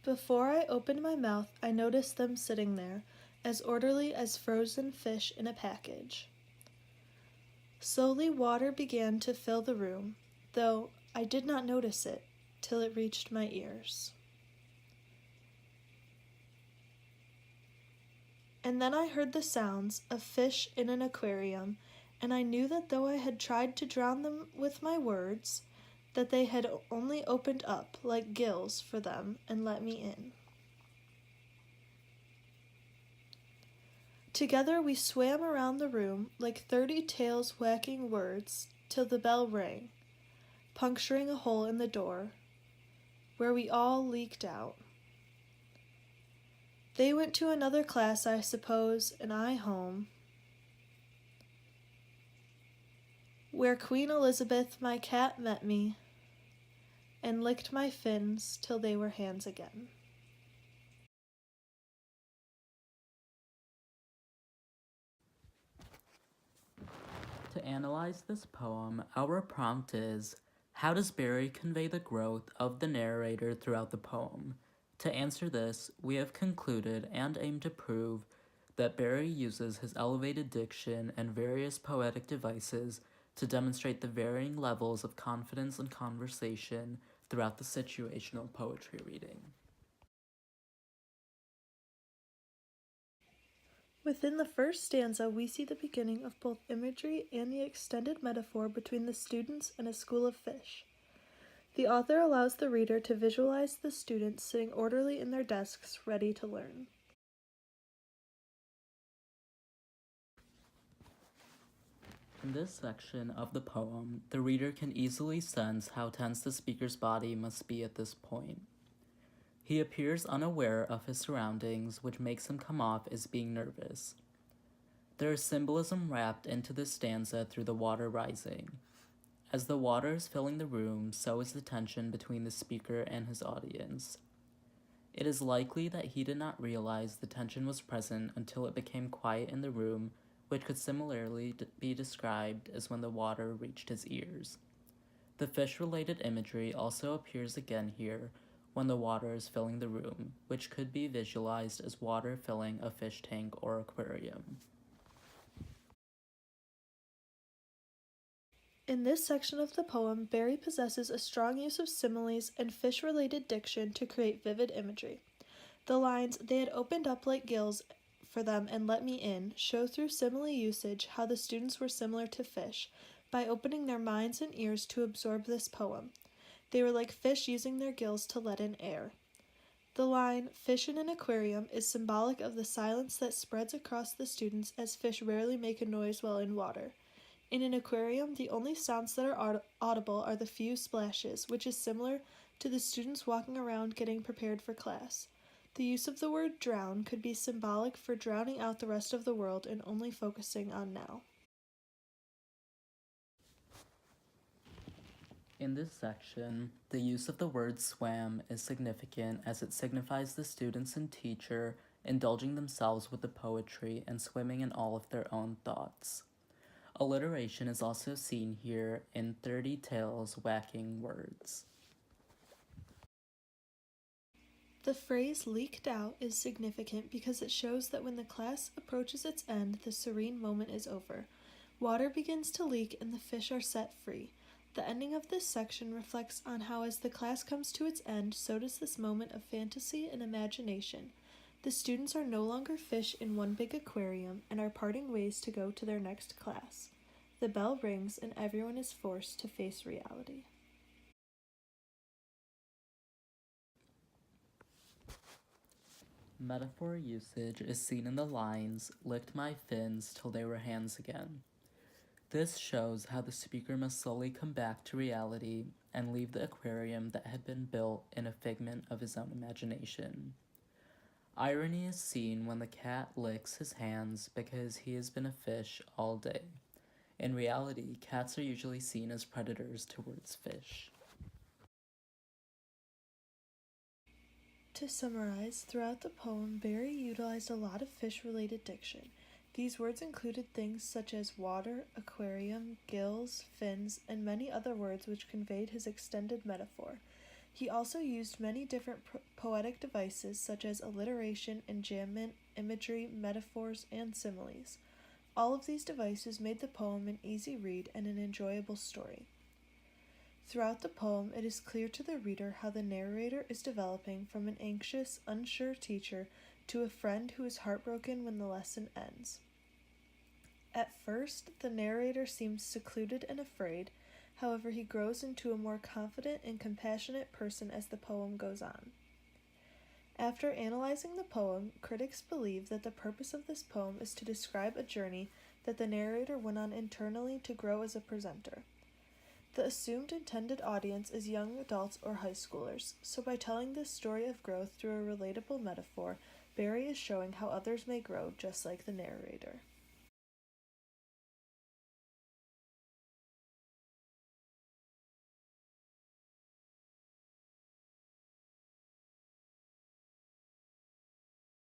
Before I opened my mouth, I noticed them sitting there, as orderly as frozen fish in a package. Slowly water began to fill the room, though I did not notice it till it reached my ears. And then I heard the sounds of fish in an aquarium, and I knew that though I had tried to drown them with my words, that they had only opened up like gills for them and let me in. Together we swam around the room like 30 tails whacking words till the bell rang, puncturing a hole in the door, where we all leaked out. They went to another class, I suppose, and I home, where Queen Elizabeth, my cat, met me, and licked my fins till they were hands again. To analyze this poem, our prompt is, how does Barry convey the growth of the narrator throughout the poem? To answer this, we have concluded and aim to prove that Barry uses his elevated diction and various poetic devices to demonstrate the varying levels of confidence and conversation throughout the situational poetry reading. Within the first stanza, we see the beginning of both imagery and the extended metaphor between the students and a school of fish. The author allows the reader to visualize the students sitting orderly in their desks, ready to learn. In this section of the poem, the reader can easily sense how tense the speaker's body must be at this point. He appears unaware of his surroundings, which makes him come off as being nervous. There is symbolism wrapped into this stanza through the water rising. As the water is filling the room, so is the tension between the speaker and his audience. It is likely that he did not realize the tension was present until it became quiet in the room, which could similarly be described as when the water reached his ears. The fish-related imagery also appears again here when the water is filling the room, which could be visualized as water filling a fish tank or aquarium. In this section of the poem, Barry possesses a strong use of similes and fish-related diction to create vivid imagery. The lines, "They had opened up like gills for them and let me in," show through simile usage how the students were similar to fish, by opening their minds and ears to absorb this poem. They were like fish using their gills to let in air. The line, "Fish in an aquarium," is symbolic of the silence that spreads across the students as fish rarely make a noise while in water. In an aquarium, the only sounds that are audible are the few splashes, which is similar to the students walking around getting prepared for class. The use of the word drown could be symbolic for drowning out the rest of the world and only focusing on now. In this section, the use of the word swam is significant as it signifies the students and teacher indulging themselves with the poetry and swimming in all of their own thoughts. Alliteration is also seen here in 30 tails whacking words. The phrase "leaked out" is significant because it shows that when the class approaches its end, the serene moment is over. Water begins to leak and the fish are set free. The ending of this section reflects on how as the class comes to its end, so does this moment of fantasy and imagination. The students are no longer fish in one big aquarium and are parting ways to go to their next class. The bell rings and everyone is forced to face reality. Metaphor usage is seen in the lines, "licked my fins till they were hands again." This shows how the speaker must slowly come back to reality and leave the aquarium that had been built in a figment of his own imagination. Irony is seen when the cat licks his hands because he has been a fish all day. In reality, cats are usually seen as predators towards fish. To summarize, throughout the poem, Barry utilized a lot of fish-related diction. These words included things such as water, aquarium, gills, fins, and many other words which conveyed his extended metaphor. He also used many different poetic devices such as alliteration, enjambment, imagery, metaphors, and similes. All of these devices made the poem an easy read and an enjoyable story. Throughout the poem, it is clear to the reader how the narrator is developing from an anxious, unsure teacher to a friend who is heartbroken when the lesson ends. At first, the narrator seems secluded and afraid. However, he grows into a more confident and compassionate person as the poem goes on. After analyzing the poem, critics believe that the purpose of this poem is to describe a journey that the narrator went on internally to grow as a presenter. The assumed intended audience is young adults or high schoolers, so by telling this story of growth through a relatable metaphor, Barry is showing how others may grow just like the narrator.